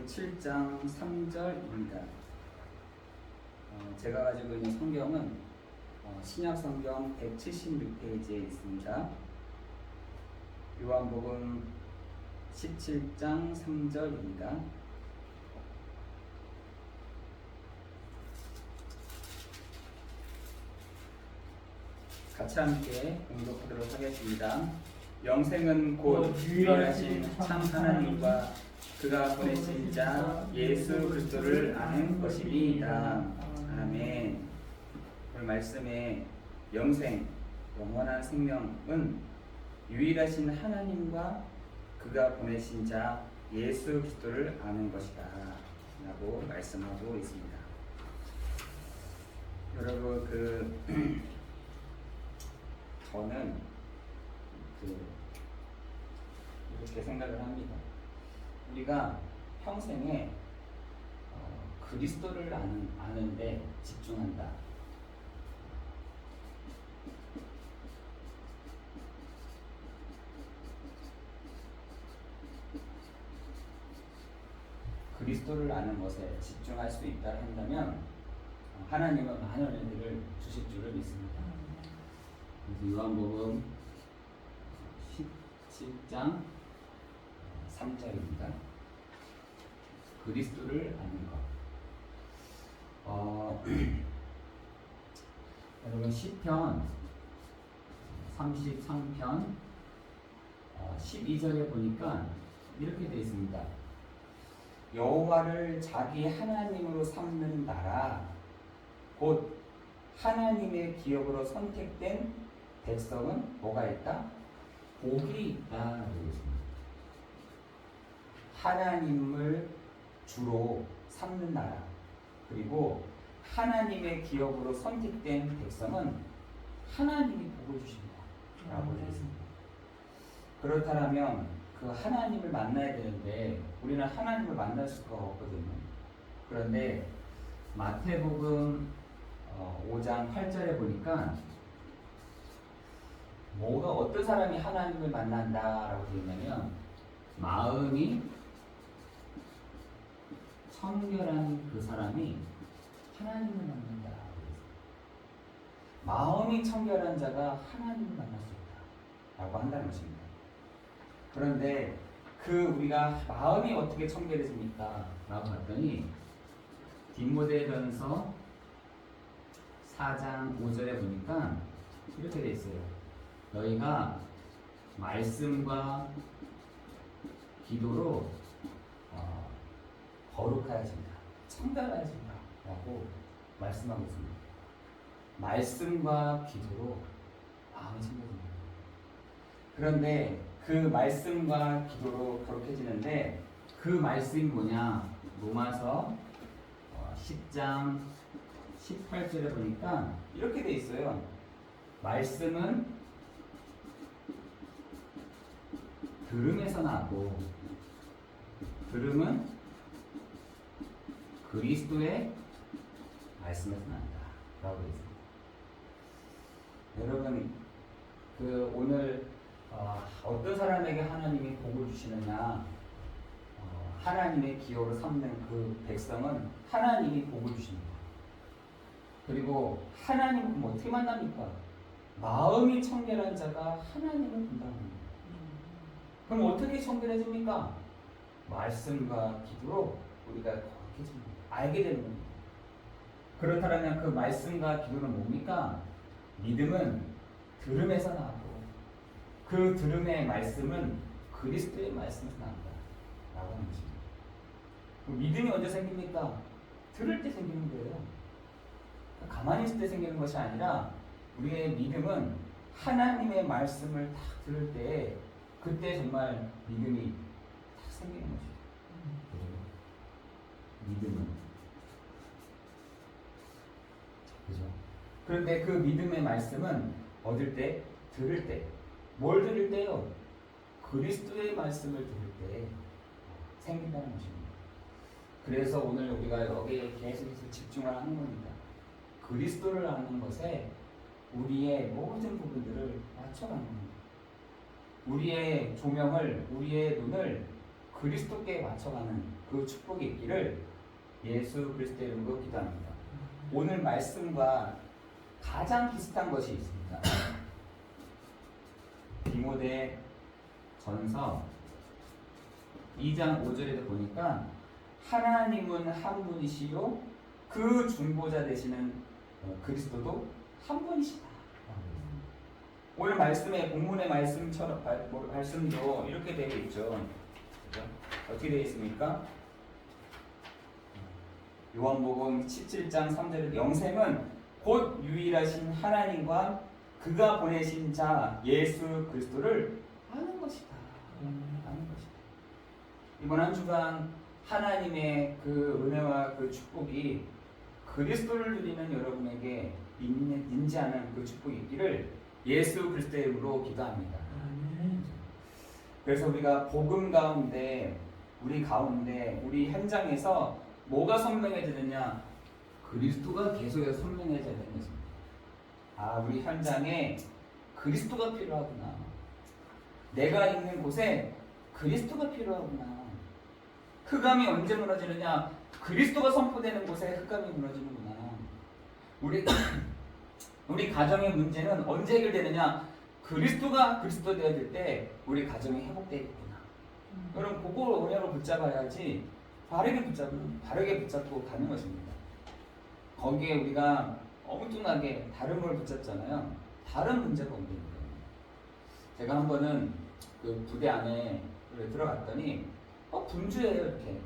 7장 3절입니다. 제가 가지고 있는 성경은 신약 성경 176페이지에 있습니다. 요한복음 17장 3절입니다. 같이 함께 공독하도록 하겠습니다. 영생은 곧 유일하신 참 하나님과 그가 보내신 자 예수 그리스도를 아는 것이니이다. 아멘. 오늘 말씀에 영생, 영원한 생명은 유일하신 하나님과 그가 보내신 자 예수 그리스도를 아는 것이다 라고 말씀하고 있습니다. 여러분 저는 이렇게 생각을 합니다. 우리가 평생에 그리스도를 아는데 집중한다. 그리스도를 아는 것에 집중할 수 있다 한다면 하나님은 많은 은혜를 주실 줄을 믿습니다. 그래서 요한복음 17장 3절입니다. 그리스도를 아는 것. 여러분 시편 33편 12절에 보니까 이렇게 되어 있습니다. 여호와를 자기 하나님으로 삼는 나라 곧 하나님의 기업으로 선택된 백성은 뭐가 있다? 복이 있다. 하나님을 주로 삼는 나라 그리고 하나님의 기업으로 선택된 백성은 하나님이 복을 주신다 라고 되어 있습니다. 그렇다면 그 하나님을 만나야 되는데 우리는 하나님을 만날 수가 없거든요. 그런데 마태복음 5장 8절에 보니까 어떤 사람이 하나님을 만난다라고 되어 있냐면 마음이 청결한 그 사람이 하나님을 만난다. 마음이 청결한 자가 하나님을 만날 수 있다 라고 한다는 것입니다. 그런데 우리가 마음이 어떻게 청결해집니까? 라고 봤더니 디모데전서 4장 5절에 보니까 이렇게 돼 있어요. 너희가 말씀과 기도로 거룩하여진다, 청결하여진다 라고 말씀하고 있습니다. 말씀과 기도로 마음이 청결해진다. 그런데 그 말씀과 기도로 거룩해지는데 그 말씀이 뭐냐? 로마서 10장 18절에 보니까 이렇게 돼 있어요. 말씀은 들음에서 나고 들음은 그리스도의 말씀에서 난다 라고 되어 있습니다. 여러분 오늘 어떤 사람에게 하나님이 복을 주시느냐, 하나님의 기업으로 삼는 그 백성은 하나님이 복을 주십니다. 그리고 하나님은 어떻게 만납니까? 마음이 청결한 자가 하나님을 본다는 겁니다. 그럼 어떻게 청결해집니까? 말씀과 기도로 우리가 거룩해집니다. 알게 되는 겁니다. 그렇다면 그 말씀과 기도는 뭡니까? 믿음은 들음에서 나고 그 들음의 말씀은 그리스도의 말씀에서 나온다 라고 하는 것입니다. 믿음이 언제 생깁니까? 들을 때 생기는 거예요. 가만히 있을 때 생기는 것이 아니라 우리의 믿음은 하나님의 말씀을 딱 들을 때 그때 정말 믿음이 딱 생기는 것이죠. 믿음은 그죠? 그런데 그 믿음의 말씀은 얻을 때, 들을 때, 뭘 들을 때요? 그리스도의 말씀을 들을 때 생긴다는 것입니다. 그래서 오늘 우리가 여기에 계속해서 집중을 하는 겁니다. 그리스도를 아는 것에 우리의 모든 부분들을 맞춰가는 겁니다. 우리의 조명을, 우리의 눈을 그리스도께 맞춰가는 그 축복이 있기를 예수 그리스도의 이름으로 기도합니다. 오늘 말씀과 가장 비슷한 것이 있습니다. 디모데 전서 2장 5절에 보니까 하나님은 한 분이시요 그 중보자 되시는 그리스도도 한 분이시다. 오늘 말씀의 본문의 말씀처럼 말씀도 이렇게 되어 있죠. 그죠? 어떻게 되어 있습니까? 요한복음 17장 3절에 영생은 곧 유일하신 하나님과 그가 보내신 자 예수 그리스도를 아는 것이다. 아는 것이다. 이번 한 주간 하나님의 그 은혜와 그 축복이 그리스도를 누리는 여러분에게 인지하는 그 축복이 있기를 예수 그리스도의 이름으로 기도합니다. 그래서 우리가 복음 가운데 우리 현장에서 뭐가 선명해지느냐? 그리스도가 계속해서 선명해져야 되는 것입니다. 아, 우리 현장에 그리스도가 필요하구나. 내가 있는 곳에 그리스도가 필요하구나. 흑암이 언제 무너지느냐? 그리스도가 선포되는 곳에 흑암이 무너지는구나. 우리 가정의 문제는 언제 해결되느냐? 그리스도가 그리스도 되어질 때 우리 가정이 회복되겠구나. 그럼 그걸 언약으로 붙잡아야지 바르게 붙잡고 가는 것입니다. 거기에 우리가 엉뚱하게 다른 걸 붙잡잖아요. 다른 문제가 없는 거예요. 제가 한 번은 그 부대 안에 들어갔더니 분주해요. 이렇게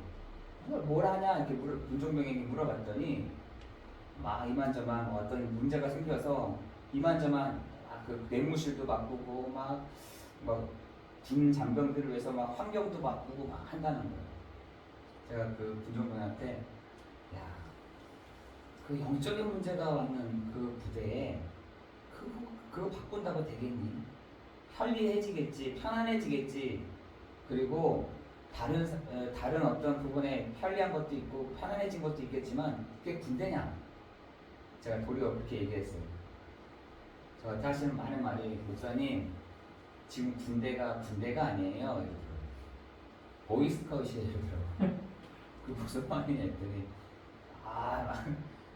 뭘 하냐 이렇게 군종병에게 물어봤더니 막 이만저만 어떤 문제가 생겨서 이만저만 그 내무실도 바꾸고 막 군 장병들을 위해서 막 환경도 바꾸고 막 한다는 거예요. 제가 그 군종병한테 그 영적인 문제가 왔는 그 부대에 그거 바꾼다고 되겠니? 편리해지겠지, 편안해지겠지. 그리고 다른 어떤 부분에 편리한 것도 있고 편안해진 것도 있겠지만 그게 군대냐? 제가 도리어 그렇게 얘기했어요. 저한테 하시는 많은 말이 목사님 지금 군대가 아니에요. 보이스카웃이에요. 그 무슨 말이냐 했더니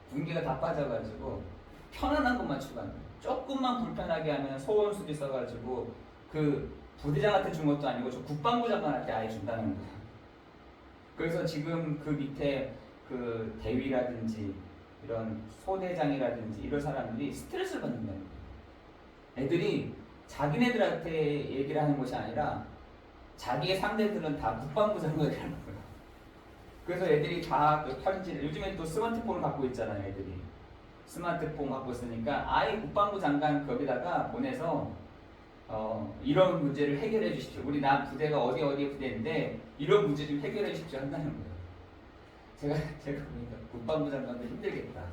군기가 다 빠져가지고 편안한 것만 추구하는 거예요. 조금만 불편하게 하면 소원수리 써가지고 그 부대장한테 준 것도 아니고 저 국방부 장관한테 아예 준다는 거예요. 그래서 지금 그 밑에 그 대위라든지 이런 소대장이라든지 이런 사람들이 스트레스를 받는다는 거예요. 애들이 자기네들한테 얘기를 하는 것이 아니라 자기의 상대들은 다 국방부 장관이라는 거예요. 그래서 애들이 다 그 편지를 요즘에 또 스마트폰을 갖고 있잖아요. 애들이 스마트폰 갖고 있으니까 아예 국방부 장관 거기다가 보내서 이런 문제를 해결해 주십시오. 우리 부대가 어디 부대인데 이런 문제 좀 해결해 주십시오 한다는 거예요. 제가 보니까 국방부 장관도 힘들겠다.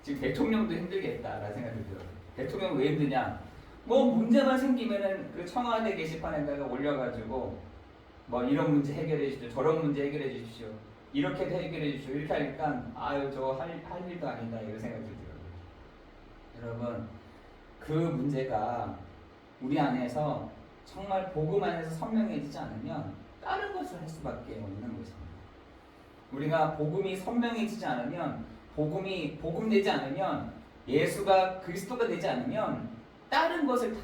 지금 대통령도 힘들겠다라는 생각이 들어요. 대통령 왜 힘드냐? 문제만 생기면은 그 청와대 게시판에다가 올려가지고 이런 문제 해결해 주십시오. 저런 문제 해결해 주십시오. 이렇게 해결해 주십시오. 이렇게 하니까 저 할 일도 아니다 이런 생각이 들더라고요. 여러분 그 문제가 우리 안에서 정말 복음 안에서 선명해지지 않으면 다른 것을 할 수밖에 없는 것입니다. 우리가 복음이 선명해지지 않으면 복음되지 않으면 예수가 그리스도가 되지 않으면 다른 것을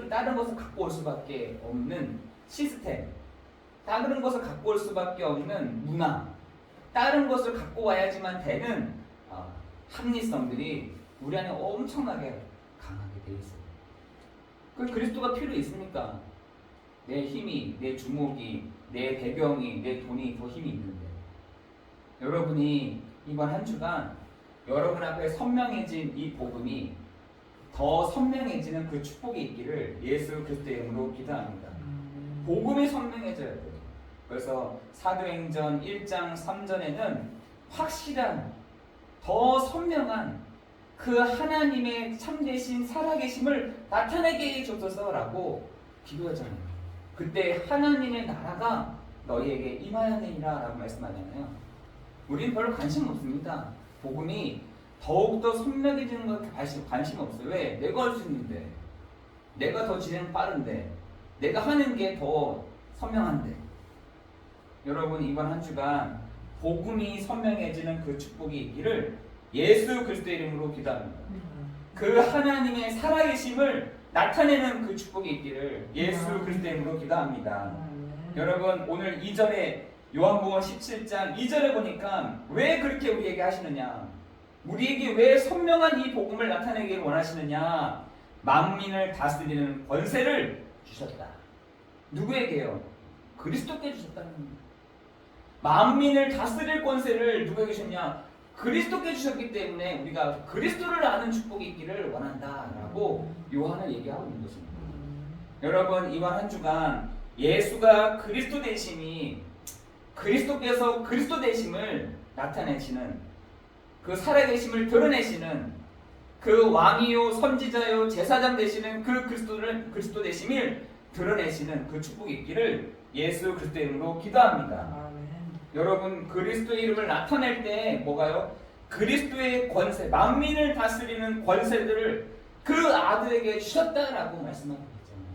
다른 것을 갖고 올 수밖에 없는 시스템, 다른 것을 갖고 올 수밖에 없는 문화, 다른 것을 갖고 와야지만 되는 합리성들이 우리 안에 엄청나게 강하게 되어 있어요. 그 그리스도가 필요 있습니까? 내 힘이, 내 주목이, 내 배경이, 내 돈이 더 힘이 있는데 여러분이 이번 한 주간 여러분 앞에 선명해진 이 복음이 더 선명해지는 그 축복이 있기를 예수 그리스도의 이름으로 기도합니다. 복음이 선명해져야 돼요. 그래서 사도행전 1장 3절에는 확실한 더 선명한 그 하나님의 참되신 살아계심을 나타내게 해주소서라고 기도하잖아요. 그때 하나님의 나라가 너희에게 임하였느니라 라고 말씀하잖아요. 우리는 별로 관심 없습니다. 복음이 더욱더 선명해지는 것 관심 없어요. 왜? 내가 할 수 있는데, 내가 더 진행 빠른데, 내가 하는 게 더 선명한데, 여러분 이번 한 주간 복음이 선명해지는 그 축복이 있기를 예수 그리스도의 이름으로 기도합니다. 그 하나님의 살아계심을 나타내는 그 축복이 있기를 예수 그리스도의 이름으로 기도합니다. 여러분 오늘 2절에 요한복음 17장 2절에 보니까 왜 그렇게 우리에게 하시느냐, 우리에게 왜 선명한 이 복음을 나타내기를 원하시느냐, 만민을 다스리는 권세를 주셨다. 누구에게요? 그리스도께 주셨다는 겁니다. 만민을 다스릴 권세를 누구에게 주셨냐? 그리스도께 주셨기 때문에 우리가 그리스도를 아는 축복이 있기를 원한다라고 요한은 얘기하고 있는 것입니다. 여러분 이번 한 주간 예수가 그리스도 되심이, 그리스도께서 그리스도 되심을 나타내시는, 그 살아계심을 드러내시는, 그 왕이요 선지자요 제사장 되시는 그 그리스도 되심을 드러내시는 그 축복이 있기를 예수 그리스도의 이름으로 기도합니다. 여러분 그리스도의 이름을 나타낼 때 뭐가요? 그리스도의 권세, 만민을 다스리는 권세들을 그 아들에게 주셨다라고 말씀하고 있잖아요.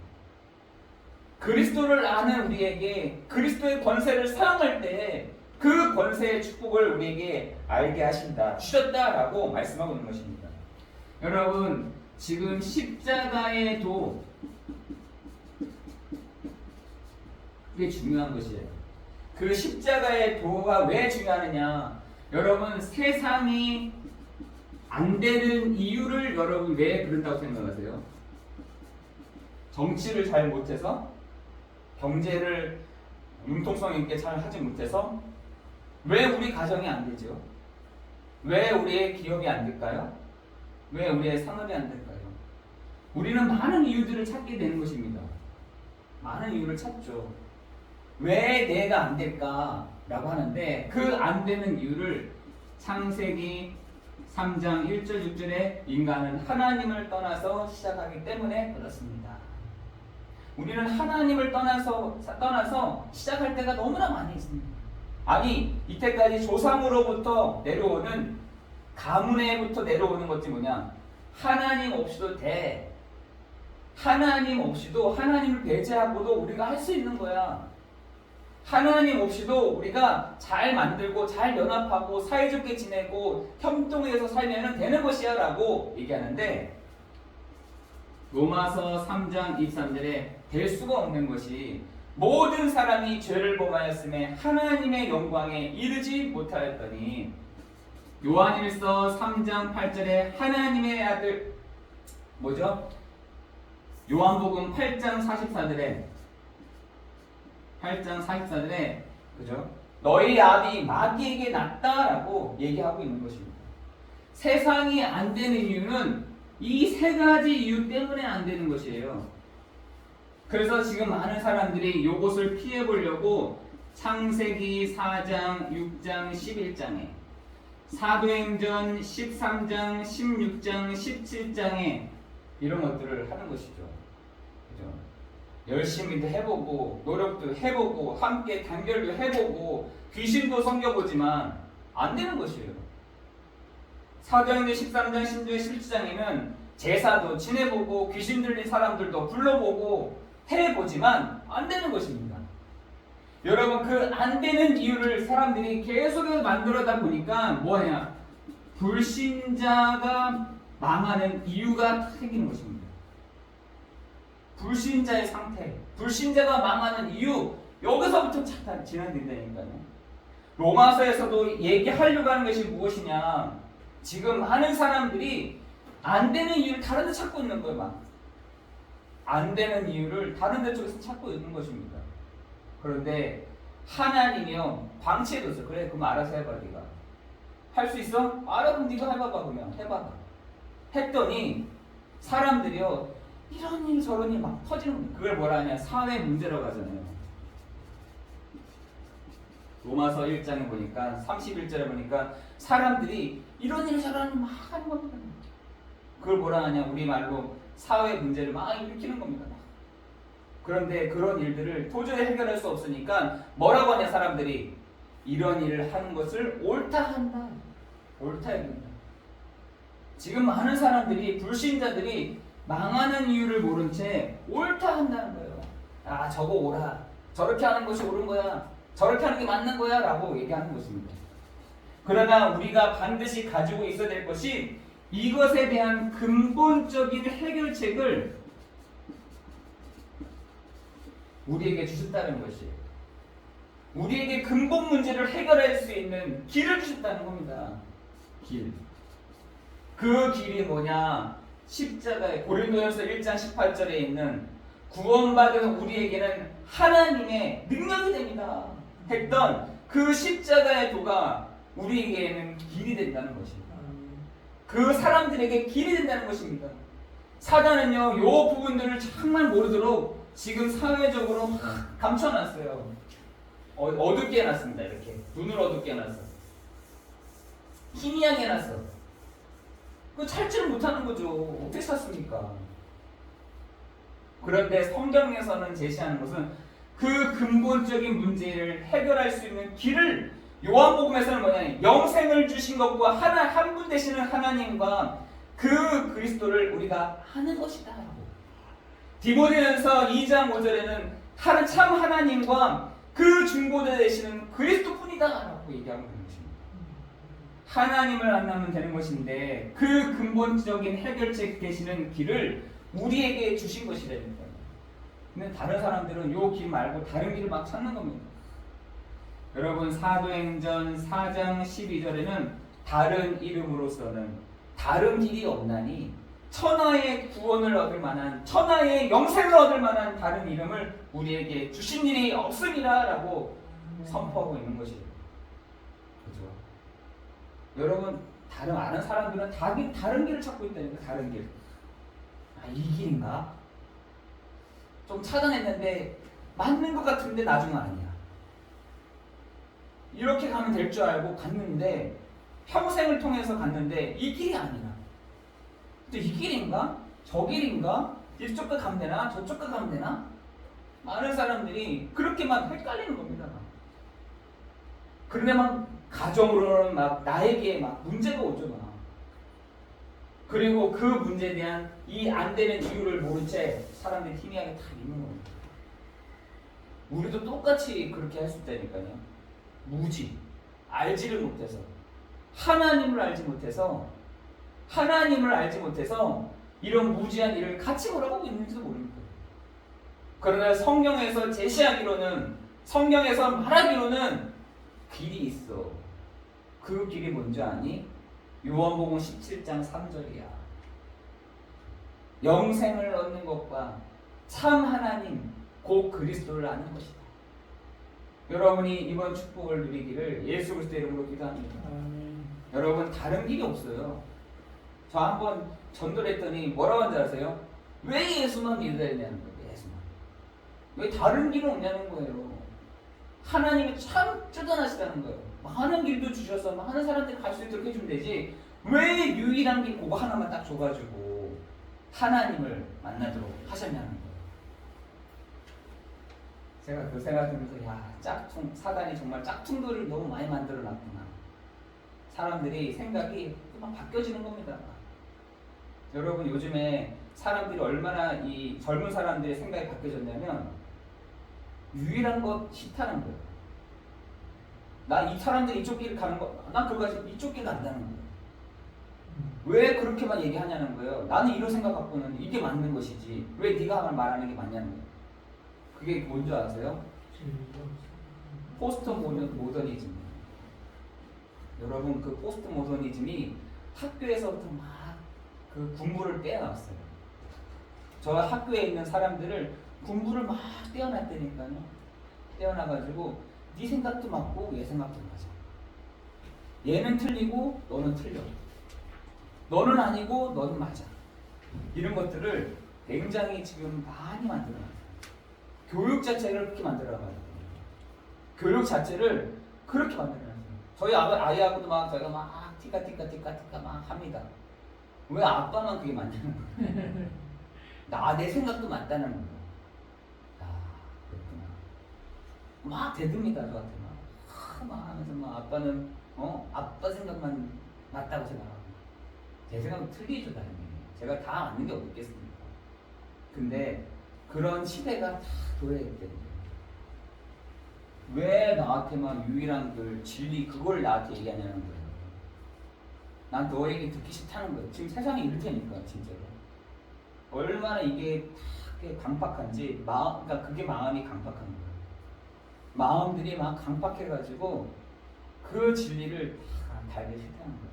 그리스도를 아는 우리에게 그리스도의 권세를 사용할 때 그 권세의 축복을 우리에게 알게 하신다, 주셨다라고 말씀하고 있는 것입니다. 여러분 지금 십자가의 도, 이게 중요한 것이에요. 그 십자가의 도가 왜 중요하느냐, 여러분 세상이 안 되는 이유를 여러분 왜 그런다고 생각하세요? 정치를 잘 못해서? 경제를 융통성 있게 잘 하지 못해서? 왜 우리 가정이 안 되죠? 왜 우리의 기업이 안 될까요? 왜 우리의 산업이 안 될까요? 우리는 많은 이유들을 찾게 되는 것입니다. 많은 이유를 찾죠. 왜 내가 안 될까라고 하는데 그 안 되는 이유를 창세기 3장 1절 6절에 인간은 하나님을 떠나서 시작하기 때문에 그렇습니다. 우리는 하나님을 떠나서 시작할 때가 너무나 많이 있습니다. 아니 이때까지 조상으로부터 내려오는, 가문에부터 내려오는 것이 뭐냐, 하나님 없이도 돼. 하나님 없이도, 하나님을 배제하고도 우리가 할 수 있는 거야. 하나님 없이도 우리가 잘 만들고 잘 연합하고 사이좋게 지내고 협동해서 살면 되는 것이야 라고 얘기하는데, 로마서 3장 23절에 될 수가 없는 것이 모든 사람이 죄를 범하였음에 하나님의 영광에 이르지 못하였더니, 요한일서 3장 8절에 하나님의 아들, 뭐죠? 요한복음 8장 44절에 그죠? 너희 아비 마귀에게 났다라고 얘기하고 있는 것입니다. 세상이 안 되는 이유는 이 세 가지 이유 때문에 안 되는 것이에요. 그래서 지금 많은 사람들이 이것을 피해 보려고 창세기 4장, 6장, 11장에, 사도행전 13장, 16장, 17장에 이런 것들을 하는 것이죠. 그죠? 열심히도 해보고 노력도 해보고 함께 단결도 해보고 귀신도 섬겨보지만 안 되는 것이에요. 사도행전 13장, 16장, 17장에는 제사도 지내보고 귀신 들린 사람들도 불러보고 해보지만 안 되는 것입니다. 여러분 그 안 되는 이유를 사람들이 계속해서 만들어다 보니까 뭐냐, 불신자가 망하는 이유가 생기는 것입니다. 불신자의 상태, 불신자가 망하는 이유, 여기서부터 진행된다니까요. 로마서에서도 얘기하려고 하는 것이 무엇이냐, 지금 많은 사람들이 안 되는 이유를 다른 데 찾고 있는 거예요. 막 안 되는 이유를 다른 데 쪽에서 찾고 있는 것입니다. 그런데 하나님이요 방치해뒀어요. 그래 그럼 알아서 해봐. 네가 할 수 있어? 알아. 그럼 네가 해봐봐. 그러면 해봐봐. 했더니 사람들이요 이런 일 저런 일 막 터지는 겁니다. 그걸 뭐라 하냐, 사회 문제라고 하잖아요. 로마서 1장에 보니까 31절에 보니까 사람들이 이런 일 저런 일 막 하는 겁니다. 그걸 뭐라 하냐, 우리말로 사회 문제를 막 일으키는 겁니다. 그런데 그런 일들을 도저히 해결할 수 없으니까 뭐라고 하냐, 사람들이 이런 일을 하는 것을 옳다 한다. 옳다 합니다. 지금 많은 사람들이, 불신자들이 망하는 이유를 모른 채 옳다 한다는 거예요. 아 저거 옳아, 저렇게 하는 것이 옳은 거야, 저렇게 하는 게 맞는 거야 라고 얘기하는 것입니다. 그러나 우리가 반드시 가지고 있어야 될 것이 이것에 대한 근본적인 해결책을 우리에게 주셨다는 것이에요. 우리에게 근본 문제를 해결할 수 있는 길을 주셨다는 겁니다. 길. 그 길이 뭐냐? 십자가에 고린도전서 1장 18절에 있는 구원받은 우리에게는 하나님의 능력이 됩니다. 했던 그 십자가의 도가 우리에게는 길이 된다는 것입니다. 그 사람들에게 길이 된다는 것입니다. 사단은요, 요 부분들을 정말 모르도록 지금 사회적으로 막 감춰놨어요. 어둡게 해놨습니다. 이렇게 눈을 어둡게 해놨어. 희미하게 해놨어. 그 찾지를 못하는 거죠. 어떻게 찾습니까? 그런데 성경에서는 제시하는 것은 그 근본적인 문제를 해결할 수 있는 길을 요한복음에서는 뭐냐? 영생을 주신 것과 한 분 되시는 하나님과 그 그리스도를 우리가 아는 것이다. 디모데전서 2장 5절에는 참 하나님과 그 중보자 되시는 그리스도뿐이다 라고 얘기하고 있는 것입니다. 하나님을 만나면 되는 것인데 그 근본적인 해결책 되시는 길을 우리에게 주신 것이랍니다. 근데 다른 사람들은 요 길 말고 다른 길을 막 찾는 겁니다. 여러분 사도행전 4장 12절에는 다른 이름으로서는 다른 길이 없나니 천하의 구원을 얻을 만한 천하의 영생을 얻을 만한 다른 이름을 우리에게 주신 일이 없음이라 라고 선포하고 있는 것이죠. 그렇죠? 여러분 다른 아는 사람들은 다른 길을 찾고 있다니까. 다른 길. 이 길인가? 좀 찾아냈는데 맞는 것 같은데 나중은 아니야. 이렇게 가면 될 줄 알고 갔는데 평생을 통해서 갔는데 이 길이 아니야. 근데 이 길인가? 저 길인가? 이쪽가 가면 되나? 저쪽가 가면 되나? 많은 사람들이 그렇게 막 헷갈리는 겁니다. 그런데 막 가정으로는 막 나에게 막 문제가 오죠. 막. 그리고 그 문제에 대한 이 안 되는 이유를 모른 채 사람들이 희미하게 다 있는 겁니다. 우리도 똑같이 그렇게 할 수 있다니까요. 무지, 알지를 못해서, 하나님을 알지 못해서 이런 무지한 일을 같이 뭐라고 있는지도 모릅니다. 그러나 성경에서 제시하기로는, 성경에서 말하기로는 길이 있어. 그 길이 뭔지 아니? 요한복음 17장 3절이야. 영생을 얻는 것과 참 하나님 곧 그리스도를 아는 것이다. 여러분이 이번 축복을 누리기를 예수 그리스도의 이름으로 기도합니다. 여러분 다른 길이 없어요. 저 한번 전도를 했더니 뭐라고 하는지 아세요? 왜 예수만 믿어야 되냐는 거예요. 예수만. 왜 다른 길은 없냐는 거예요. 하나님이 참 쩌단하시다는 거예요. 많은 길도 주셔서 많은 사람들이 갈 수 있도록 해주면 되지 왜 유일한 길 그거 하나만 딱 줘가지고 하나님을 만나도록 하셨냐는 거예요. 제가 그 생각하면서 짝퉁, 사단이 정말 짝퉁들을 너무 많이 만들어 놨구나. 사람들이 생각이 막 바뀌어지는 겁니다. 여러분 요즘에 사람들이 얼마나 이 젊은 사람들의 생각이 바뀌어졌냐면 유일한 것 싫다는 거예요. 나 이 사람들이 이쪽 길을 가는 거, 난 그거까지 이쪽 길 간다는 거예요. 왜 그렇게만 얘기하냐는 거예요. 나는 이런 생각 갖고는 이게 맞는 것이지 왜 네가 말하는 게 맞냐는 거예요. 그게 뭔지 아세요? 포스트 모더니즘. 여러분 그 포스트 모더니즘이 학교에서부터 막 그 군부를 떼어놨어요. 저 학교에 있는 사람들을 군부를 막 떼어놨다니까요. 떼어놔가지고 네 생각도 맞고 얘 생각도 맞아. 얘는 틀리고 너는 틀려. 너는 아니고 너는 맞아. 이런 것들을 굉장히 지금 많이 만들어놨어요. 교육 자체를 그렇게 만들어놔요. 교육 자체를 그렇게 만들어놨어요. 저희 아이하고도 막 저희가 막 티까 막 합니다. 왜 아빠만 그게 맞냐는 거예요. 내 생각도 맞다는 거예요. 그렇구나. 막 대듭니다 저한테 막 하면서 막 아빠는 아빠 생각만 맞다고 생각하고 제 생각은 틀리죠 당연히. 제가 다 맞는 게 없겠습니까? 근데 그런 시대가 다 도래했기 때문에 왜 나한테만 유일한 그 진리 그걸 나한테 얘기하냐는 거예요. 난 너에게 듣기 싫다는 거예요. 지금 세상이 이럴 테니까 진짜로. 얼마나 이게 강팍한지 그러니까 그게 마음이 강팍한 거예요. 마음들이 막 강팍해가지고 그 진리를 달기 싫다는 거예요.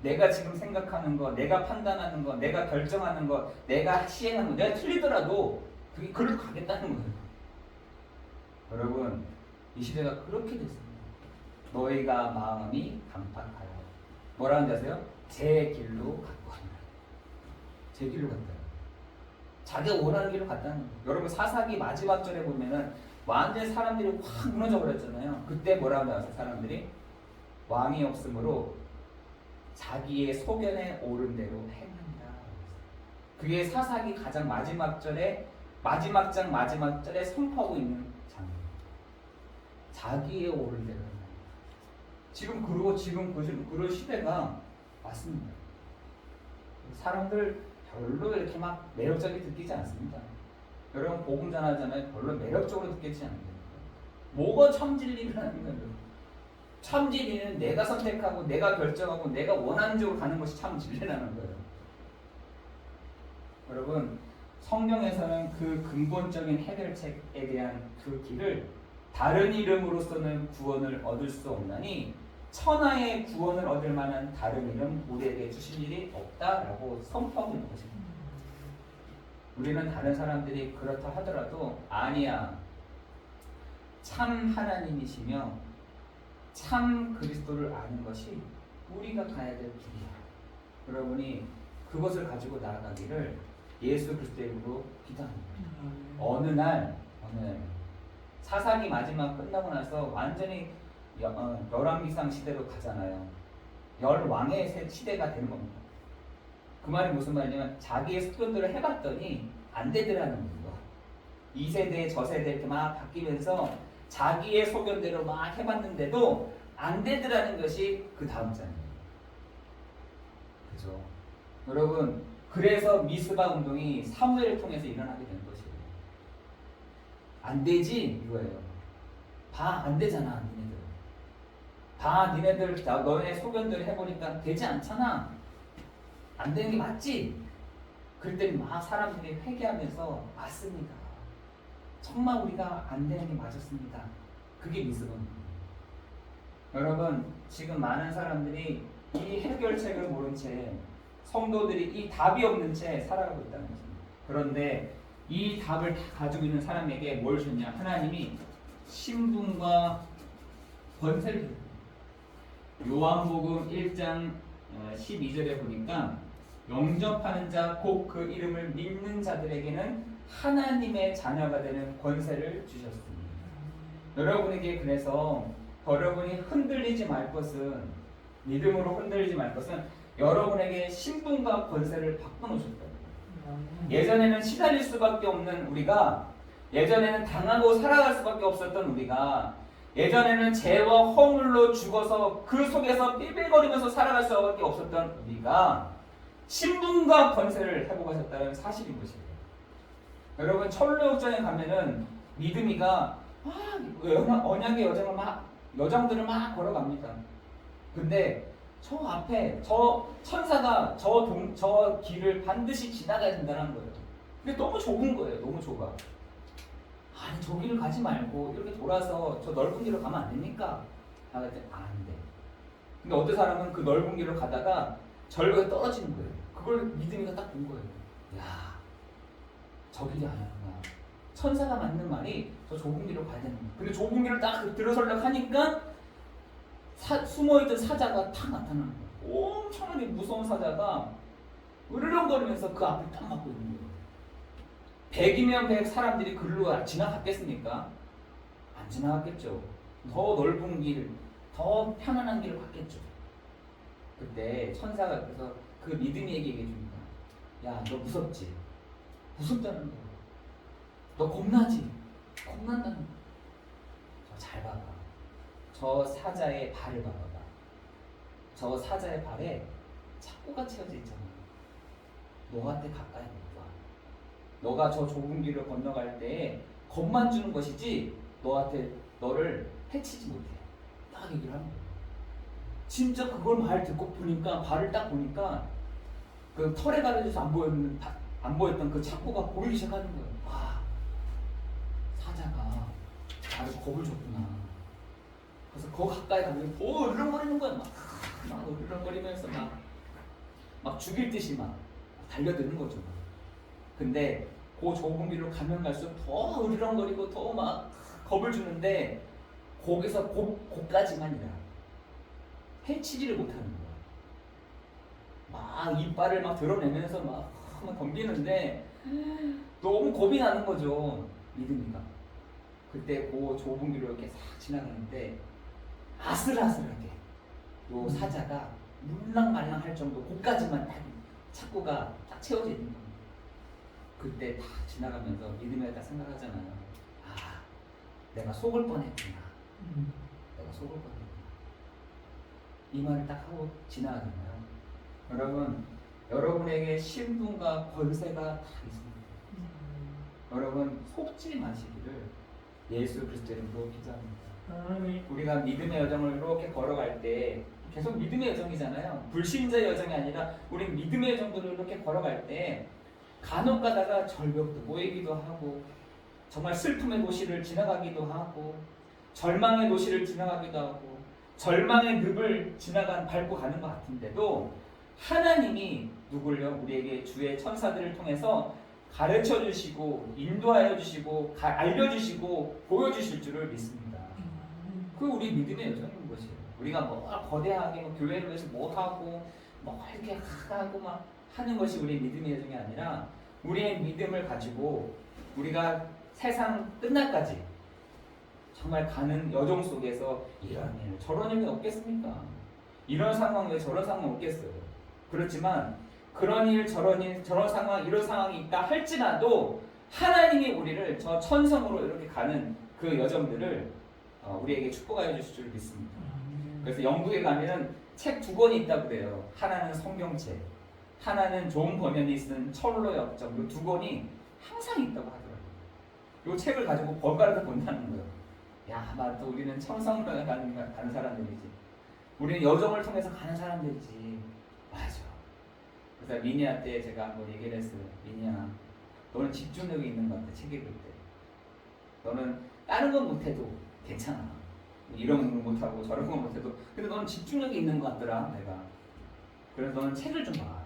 내가 지금 생각하는 거, 내가 판단하는 거, 내가 결정하는 거, 내가 시행하는 거, 내가 틀리더라도 그게 그걸로 가겠다는 거예요. 여러분, 이 시대가 그렇게 됐습니다. 너희가 마음이 강팍하여 뭐라 하는지 아세요? 제 길로 갔고 하라. 제 길로 갔다. 자기가 원하는 길로 갔다는 거예요. 여러분 사사기 마지막 절에 보면은 완전 사람들이 확 무너져 버렸잖아요. 그때 뭐라 하는지 아세요? 사람들이 왕이 없으므로 자기의 소견에 오른 대로 행한다. 그게 사사기 가장 마지막 절에 마지막 장 마지막 절에 선포하고 있는 장면. 자기의 오른 대로. 지금 그러고 지금 그런 시대가 왔습니다. 사람들 별로 이렇게 막 매력적이 느끼지 않습니다. 여러분 복음 전하잖아요. 별로 매력적으로 느끼지 않는다. 뭐가 참 진리라는 거예요. 참 진리는 내가 선택하고 내가 결정하고 내가 원하는 쪽으로 가는 것이 참 진리라는 거예요. 여러분 성경에서는 그 근본적인 해결책에 대한 그 길을 다른 이름으로서는 구원을 얻을 수 없나니 천하의 구원을 얻을 만한 다른 이름 우리에게 주신 일이 없다라고 선포하고 있는 것입니다. 우리는 다른 사람들이 그렇다 하더라도 아니야. 참 하나님이시며 참 그리스도를 아는 것이 우리가 가야 될 길이야. 여러분이 그것을 가지고 나아가기를 예수 그리스도의 이름으로 기도합니다. 어느 날 사사기 마지막 끝나고 나서 완전히 열왕기상 시대로 가잖아요. 열왕의 시대가 되는 겁니다. 그 말이 무슨 말이냐면 자기의 소견들을 해봤더니 안 되더라는 거예요. 이 세대 저 세대 이렇게 막 바뀌면서 자기의 소견대로 막 해봤는데도 안 되더라는 것이 그 다음 장이에요. 그죠? 여러분 그래서 미스바 운동이 사무엘을 통해서 일어나게 된 것이에요. 안 되지 이거예요. 봐 안 되잖아 니네들. 봐 니네들 너네 소견대로 해보니까 되지 않잖아. 안 되는 게 맞지? 그럴 막 사람들이 회개하면서 맞습니다. 정말 우리가 안 되는 게 맞았습니다. 그게 미스건입니다. 여러분 지금 많은 사람들이 이 해결책을 모른 채 성도들이 이 답이 없는 채 살아가고 있다는 것입니다. 그런데 이 답을 다 가지고 있는 사람에게 뭘 줬냐? 하나님이 신분과 권세를 줍니다. 요한복음 1장 12절에 보니까 영접하는 자 곧 그 이름을 믿는 자들에게는 하나님의 자녀가 되는 권세를 주셨습니다. 여러분에게 그래서 여러분이 흔들리지 말 것은 믿음으로 흔들리지 말 것은 여러분에게 신분과 권세를 바꿔놓으셨다. 예전에는 시달릴 수밖에 없는 우리가 예전에는 당하고 살아갈 수밖에 없었던 우리가 예전에는 죄와 허물로 죽어서 그 속에서 삐빌거리면서 살아갈 수밖에 없었던 우리가 신분과 권세를 회복하셨다는 사실인 것이에요. 여러분 철로역전에 가면은 믿음이가 언약의 여정들을 막 걸어갑니다. 근데 저 앞에 저 천사가 저 길을 반드시 지나가야 된다는 거예요. 근데 너무 좁은 거예요. 너무 좁아. 아니 저 길을 가지 말고 이렇게 돌아서 저 넓은 길로 가면 안 됩니까? 나한테 안 돼. 근데 어떤 사람은 그 넓은 길로 가다가 절벽에 떨어지는 거예요. 그걸 믿음이가 딱 본 거예요. 야, 저 길이 아니구나. 천사가 맞는 말이 저 좁은 길로 가야 되는 거예요. 근데 좁은 길을 딱 들어서려고 하니까 숨어있던 사자가 탁 나타나는 거예요. 엄청나게 무서운 사자가 으르렁거리면서 그 앞을 딱 막고 있는 거예요. 100이면 100 사람들이 글로 지나갔겠습니까? 안 지나갔겠죠. 더 넓은 길, 더 편안한 길을 갔겠죠. 그때 천사가 그래서 그 믿음이에게 얘기해 줍니다. 야, 너 무섭지? 무섭다는 거야. 너 겁나지? 겁난다는 거야. 저 잘 봐봐. 저 사자의 발을 봐봐. 저 사자의 발에 착고가 채워져 있잖아. 너한테 가까이 못 와. 너가 저 좁은 길을 건너갈 때 겁만 주는 것이지 너한테 너를 해치지 못해. 딱 얘기를 하는 거예요. 진짜 그걸 말 듣고 보니까 발을 딱 보니까 그 털에 가려져서 안 보였던 그 착고가 보이기 시작하는 거예요. 와, 사자가 나를 겁을 줬구나. 그래서 그 가까이 가면 으르렁거리는 거야. 막 으르렁거리면서 막 죽일 듯이 막 달려드는 거죠. 근데 그 좁은 길로 가면 갈수록 더 으르렁거리고 더 막 겁을 주는데 거기서 거기까지만이라 해치지를 못하는 거야. 막 이빨을 막 드러내면서 막 덤비는데 너무 겁이 나는 거죠. 믿음이가. 그때 그 좁은 길로 이렇게 싹 지나가는데 아슬아슬하게 요 사자가 물랑말랑 할 정도 거기까지만 딱 착고가 딱 채워져 있는 겁니다. 그때 딱 지나가면서 믿음에 딱 생각하잖아요. 아, 내가 속을 뻔했구나. 내가 속을 뻔했구나. 이 말을 딱 하고 지나가잖아요. 여러분, 여러분에게 신분과 권세가 다 있습니다. 여러분 속지 마시기를 예수 그리스도의 이름으로 기도합니다. 우리가 믿음의 여정을 이렇게 걸어갈 때 계속 믿음의 여정이잖아요. 불신자의 여정이 아니라 우리 믿음의 여정들을 이렇게 걸어갈 때 간혹 가다가 절벽도 모이기도 하고 정말 슬픔의 도시를 지나가기도 하고 절망의 도시를 지나가기도 하고 절망의 늪을 밟고 가는 것 같은데도 하나님이 누굴요? 우리에게 주의 천사들을 통해서 가르쳐 주시고 인도하여 주시고 알려주시고 보여주실 줄을 믿습니다. 그 우리 믿음의 여정인 것이에요. 우리가 뭐 거대하게 교회를 위해서 뭐 하고 뭐 이렇게 하고 막 하는 것이 우리 믿음의 여정이 아니라 우리의 믿음을 가지고 우리가 세상 끝날까지 정말 가는 여정 속에서 이런 일 저런 일이 없겠습니까? 이런 상황 왜 저런 상황 없겠어요? 그렇지만 그런 일 저런 상황 이런 상황이 있다 할지라도 하나님이 우리를 저 천성으로 이렇게 가는 그 여정들을 우리에게 축복하여 주실 줄 믿습니다. 그래서 영국에 가면은 책 2권이 있다고 그래요. 하나는 성경책, 하나는 존 버년이 쓴 철로 역정. 이 2권이 항상 있다고 하더라고요. 이 책을 가지고 번갈아서 본다는 거예요. 야, 맞다. 우리는 천성으로 가는 사람들이지. 우리는 여정을 통해서 가는 사람들이지. 맞아. 그래서 미니한테 제가 한번 얘기를 했어요. 미니야, 너는 집중력이 있는 것 같아. 책 읽을 때. 너는 다른 건 못해도 괜찮아. 이런 건 못하고 저런 건 못해도 근데 너는 집중력이 있는 것 같더라. 내가. 그래서 너는 책을 좀 봐.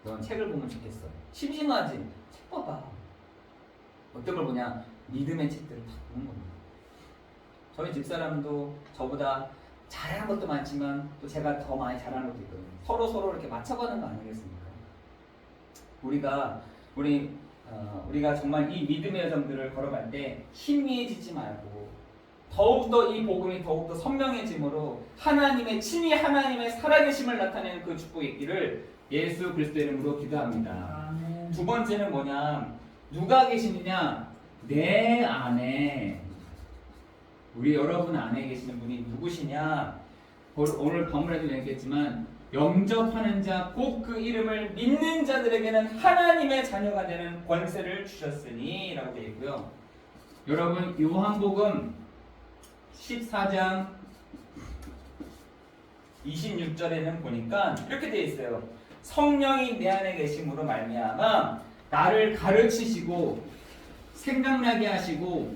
너는 책을 보면 좋겠어. 심심하지? 책 봐봐. 어떤 걸 보냐? 믿음의 책들을 다 보는 겁니다. 저희 집사람도 저보다 잘하는 것도 많지만 또 제가 더 많이 잘하는 것도 있거든요. 서로 이렇게 맞춰가는 거 아니겠습니까? 우리가 정말 이 믿음의 여정들을 걸어갈 때 희미해지지 말고 더욱더 이 복음이 더욱더 선명해짐으로 친히 하나님의 살아계심을 나타내는 그 축복이 있기를 예수 그리스도의 이름으로 기도합니다. 두 번째는 뭐냐? 누가 계시느냐? 내 안에. 우리 여러분 안에 계시는 분이 누구시냐? 오늘 본문에도 얘기했지만 영접하는 자 곧 그 이름을 믿는 자들에게는 하나님의 자녀가 되는 권세를 주셨으니 라고 되어 있고요. 여러분 요한복음 14장 26절에는 보니까 이렇게 되어 있어요. 성령이 내 안에 계심으로 말미암아 나를 가르치시고 생각나게 하시고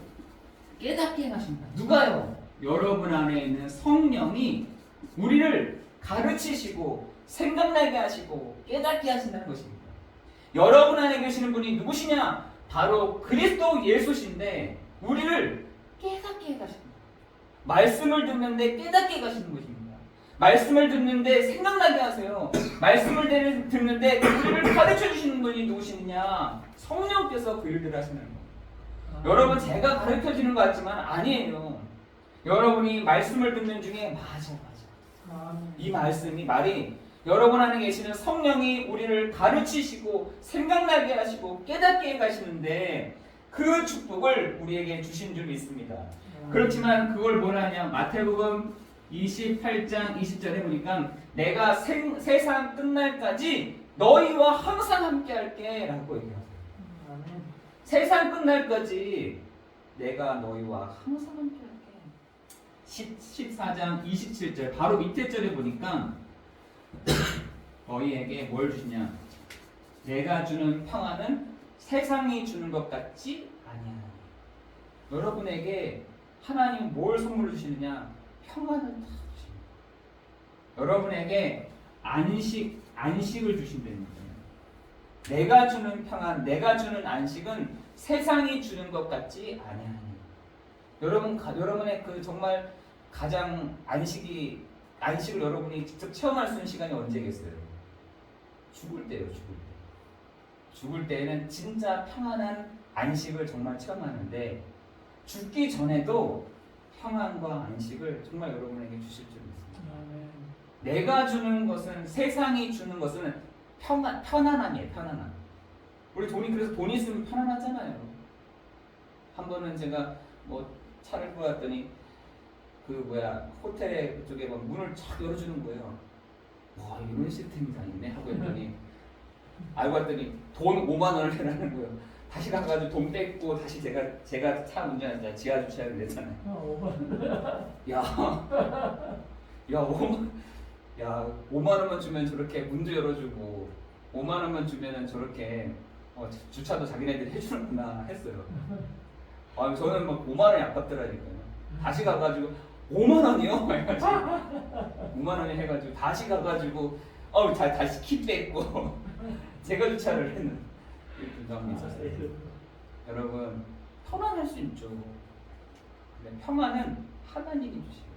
깨닫게 하신다. 누가요? 여러분 안에 있는 성령이 우리를 가르치시고 생각나게 하시고 깨닫게 하신다는 것입니다. 여러분 안에 계시는 분이 누구시냐? 바로 그리스도 예수신데 우리를 깨닫게 하십니다. 말씀을 듣는데 깨닫게 가시는 것입니다. 말씀을 듣는데 생각나게 하세요. 말씀을 듣는데 우리를 가르쳐 주시는 분이 누구시느냐? 성령께서 그 일들을 하시는 겁니다. 여러분 제가 가르쳐 주는 것 같지만 아니에요. 여러분이 말씀을 듣는 중에 맞아. 이 말이 여러분 안에 계시는 성령이 우리를 가르치시고 생각나게 하시고 깨닫게 가시는데 그 축복을 우리에게 주신 줄 믿습니다. 그렇지만 그걸 뭐라 하냐? 마태복음 28장 20절에 보니까 내가 세상 끝날까지 너희와 항상 함께 할게 라고 얘기하세요. 세상 끝날까지 내가 너희와 항상 함께할게. 14장 27절 바로 밑에 절에 보니까 너희에게 뭘 주시냐? 내가 주는 평안은 세상이 주는 것 같지 아니하니. 여러분에게 하나님 뭘 선물을 주시느냐? 평안을 다 주십니다. 여러분에게 안식을 주신다는 거예요. 내가 주는 평안, 내가 주는 안식은 세상이 주는 것 같지 아니하니. 여러분의 그 정말 가장 안식을 여러분이 직접 체험할 수 있는 시간이 언제겠어요? 죽을 때요, 죽을 때. 죽을 때에는 진짜 평안한 안식을 정말 체험하는데 죽기 전에도 평안과 안식을 정말 여러분에게 주실 줄 믿습니다. 내가 주는 것은 세상이 주는 것은 편안함이에요. 편안함. 우리 그래서 돈이 있으면 편안하잖아요. 한 번은 제가 뭐 차를 끌어왔더니 호텔에 그쪽에 막 문을 쫙 열어주는 거예요. 와, 이런 시스템이 다 있네 하고 했더니 알고 봤더니 돈 5만 원을 내라는 거예요. 다시 가가지고 돈 뺏고 다시 제가 차 운전하자 지하 주차를 냈잖아요. 5만 원. 야 5만 원만 주면 저렇게 문도 열어주고 5만 원만 주면은 저렇게 주차도 자기네들이 해주는구나 했어요. 저는 막 5만 원이 아깝더라니까요. 다시 가가지고 5만 원이요? 해가지고 5만 원이 해가지고 다시 가가지고 다시 키 뺏고 제가 주차를 했는 경험이 있었어요. 여러분 편안할 수 있죠. 근데 평안은 하나님이 주시고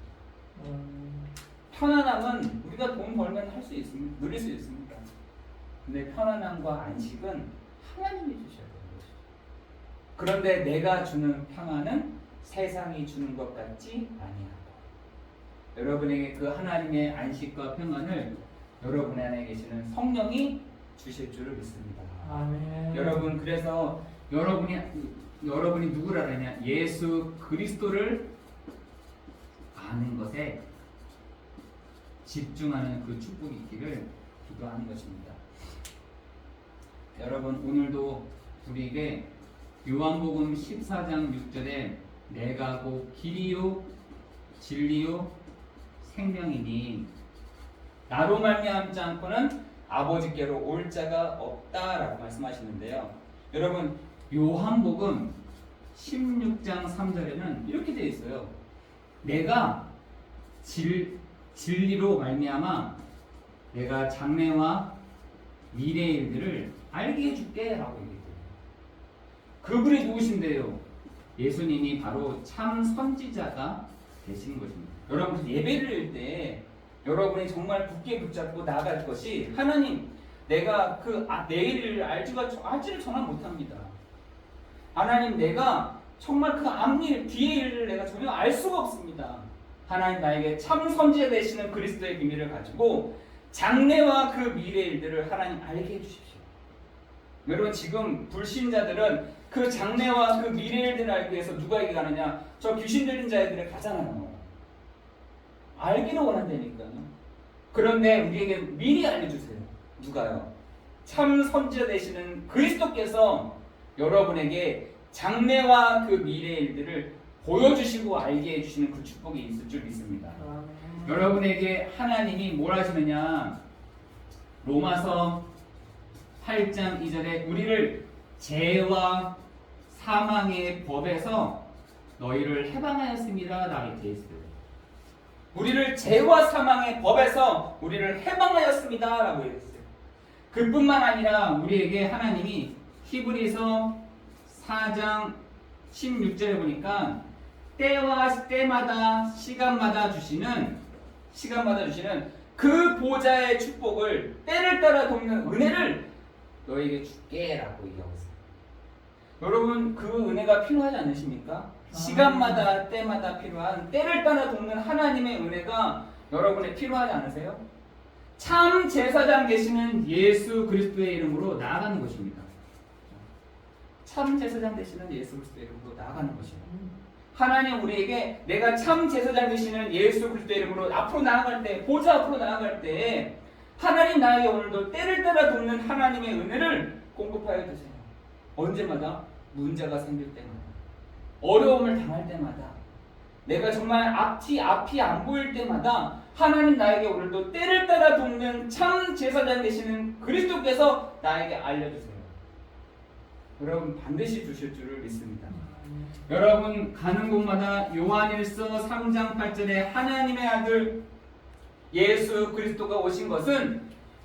편안함은 우리가 돈 벌면 할 수 있습니다. 누릴 수 있습니다. 근데 편안함과 안식은 하나님이 주셔야 되는 것이죠. 그런데 내가 주는 평안은 세상이 주는 것 같지 아니하고. 여러분에게 그 하나님의 안식과 평안을 여러분 안에 계시는 성령이 주실 줄을 믿습니다. 아멘. 여러분 그래서 여러분이 누구를 알아냐? 예수 그리스도를 아는 것에 집중하는 그 축복이 있기를 기도하는 것입니다. 여러분 오늘도 우리에게 요한복음 14장 6절에 내가 곧 길이요 진리요 생명이니 나로 말미암지 않고는 아버지께로 올 자가 없다라고 말씀하시는데요. 여러분 요한복음 16장 3절에는 이렇게 되어 있어요. 내가 진리로 말미암아 내가 장래와 미래의 일들을 알게 해줄게 라고 얘기해요. 그분이 누구신데요? 예수님이 바로 참 선지자가 되신 것입니다. 여러분 예배를 드릴 때 여러분이 정말 굳게 붙잡고 나아갈 것이 하나님 내가 내일을 알지를 전혀 못합니다. 하나님 내가 정말 그 앞일 뒤의 일을 내가 전혀 알 수가 없습니다. 하나님 나에게 참 선지자 되시는 그리스도의 비밀을 가지고 장래와 그 미래의 일들을 하나님 알게 해주십시오. 여러분 지금 불신자들은 그 장래와 그 미래의 일들을 알기 위해서 누구에게 가느냐? 저 귀신 들린 자에게 가잖아요. 알기를 원한다니까요. 그런데 우리에게 미리 알려주세요. 누가요? 참 선지자 되시는 그리스도께서 여러분에게 장래와 그 미래의 일들을 보여주시고 알게 해주시는 그 축복이 있을 줄 믿습니다. 여러분에게 하나님이 뭘 하시느냐? 로마서 8장 2절에 우리를 죄와 사망의 법에서 너희를 해방하였습니다 라고 되어 있어요. 우리를 죄와 사망의 법에서 우리를 해방하였습니다 라고 되어 있어요. 그뿐만 아니라 우리에게 하나님이 히브리서 4장 16절에 보니까 때마다 시간마다 주시는 그 보좌의 축복을 때를 따라 돕는 은혜를 너에게 줄게 라고 얘기하고 있어요. 여러분 그 은혜가 필요하지 않으십니까? 시간마다 때마다 필요한 때를 따라 돕는 하나님의 은혜가 여러분에 필요하지 않으세요? 참 제사장 되시는 예수 그리스도의 이름으로 나아가는 것입니다. 참 제사장 되시는 예수 그리스도의 이름으로 나아가는 것입니다. 하나님 우리에게 내가 참 제사장 되시는 예수 그리스도의 이름으로 앞으로 나아갈 때, 보좌 앞으로 나아갈 때 하나님 나에게 오늘도 때를 따라 돕는 하나님의 은혜를 공급하여 주세요. 언제마다 문제가 생길 때마다, 어려움을 당할 때마다, 내가 정말 앞이 안 보일 때마다 하나님 나에게 오늘도 때를 따라 돕는 참 제사장 되시는 그리스도께서 나에게 알려주세요. 여러분 반드시 주실 줄을 믿습니다. 여러분 가는 곳마다 요한일서 3장 8절에 하나님의 아들 예수 그리스도가 오신 것은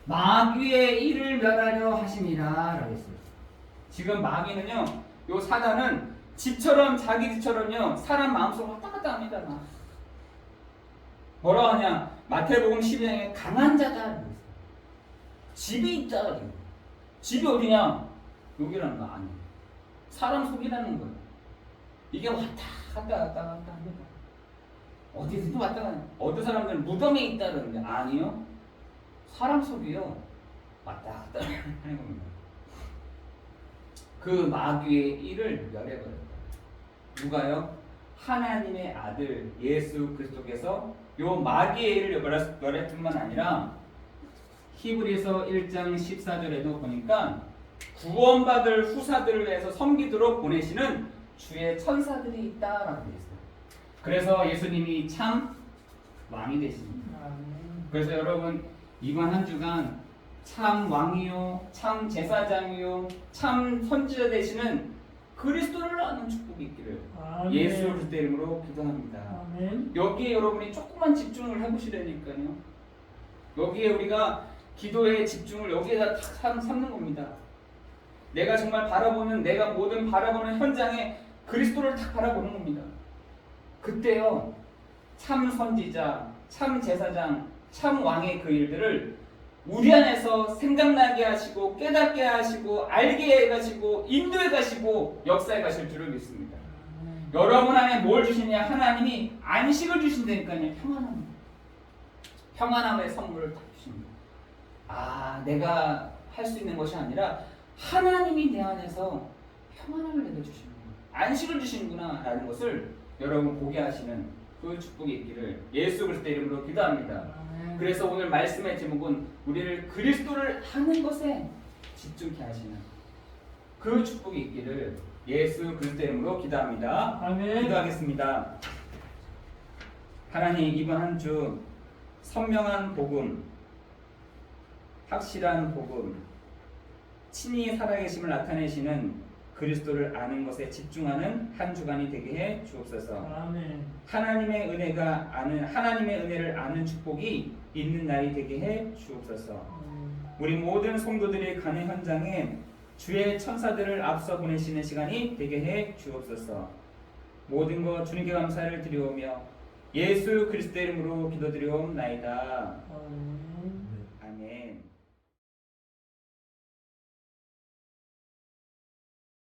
마귀의 일을 멸하려 하심이라 라고 했어요. 지금 마귀는요, 요 사단은 집처럼 자기 집처럼요 사람 마음속으로 왔다 갔다 합니다. 막. 뭐라 하냐, 마태복음 12장에 강한 자다, 집이 있다. 집이 어디냐? 여기라는 거 아니에요. 사람 속이라는 거예요. 이게 왔다 갔다 합니다. 어디서도 왔다 가는. 어떤 사람들은 무덤에 있다 그러는데 아니요, 사람 속이요 왔다 갔다 하는 겁니다. 그 마귀의 일을 멸해버렸다. 누가요? 하나님의 아들 예수 그리스도께서 요 마귀의 일을 멸할 뿐만 아니라 히브리서 1장 14절에도 보니까 구원받을 후사들을 위해서 섬기도록 보내시는 주의 천사들이 있다라고 되어 있어요. 그래서 예수님이 참 왕이 되십니다. 그래서 여러분 이번 한 주간 참 왕이요, 참 제사장이요, 참 선지자 되시는 그리스도를 아는 축복이 있기를 예수 그리스도의 이름으로 기도합니다. 아멘. 여기에 여러분이 조금만 집중을 해보시라니까요. 여기에 우리가 기도의 집중을 여기에다 탁 삼는 겁니다. 내가 정말 바라보는, 내가 모든 바라보는 현장에 그리스도를 탁 바라보는 겁니다. 그때요 참 선지자, 참 제사장, 참 왕의 그 일들을 우리 안에서 생각나게 하시고 깨닫게 하시고 알게 하시고 인도해 가시고 역사해 가실 줄을 믿습니다. 여러분 안에 뭘 주시냐? 하나님이 안식을 주신다니까요. 평안함의 선물을 다 주십니다. 아, 내가 할 수 있는 것이 아니라 하나님이 내 안에서 평안함을 내려주시는 안식을 주시는구나 라는 것을 여러분 보게 하시는 그 축복이 있기를 예수 그리스도의 이름으로 기도합니다. 그래서 오늘 말씀의 제목은 우리를 그리스도를 하는 것에 집중케 하시는 그 축복이 있기를 예수 그리스도의 이름으로 기도합니다. 아멘. 기도하겠습니다. 하나님, 이번 한 주 선명한 복음, 확실한 복음, 친히 살아계심을 나타내시는 그리스도를 아는 것에 집중하는 한 주간이 되게 해 주옵소서. 아멘. 하나님의 은혜를 아는 축복이 있는 날이 되게 해 주옵소서. 우리 모든 성도들이 가는 현장에 주의 천사들을 앞서 보내시는 시간이 되게 해 주옵소서. 모든 것 주님께 감사를 드리오며 예수 그리스도의 이름으로 기도드리옵나이다.